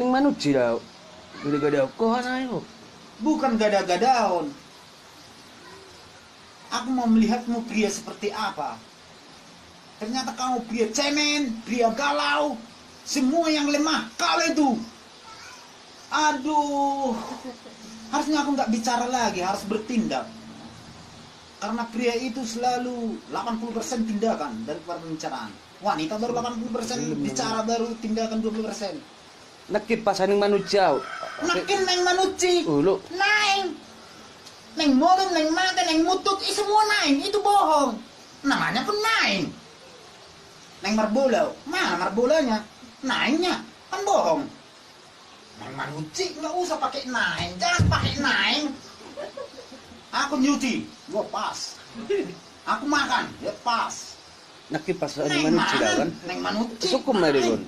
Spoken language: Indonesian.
Ning manuji dah. Gada-gada kok ayo. Bukan gada-gadaon. Aku mau melihatmu pria seperti apa. Ternyata kamu pria cemen, pria galau, semua yang lemah kau itu. Aduh, harusnya aku nggak bicara lagi, harus bertindak. Karena pria itu selalu 80% tindakan daripada pembicaraan. Wanita baru 80%, bicara baru tindakan 20%. Nakit pasaning manusia. Nakin neng manuci, Ulo. naing, neng mulut, neng mata, neng mutut, semua naing, itu bohong. Namanya pun naing. Neng marbola, mana marbolanya? Naingnya, kan bohong. Neng manuci, nggak usah pakai naing, jangan pakai naing. Aku nyuci, gua pas. Aku makan, ya pas. Nakit pasaning Neng manusia mana? kan. Neng manuci. Sukum na rin.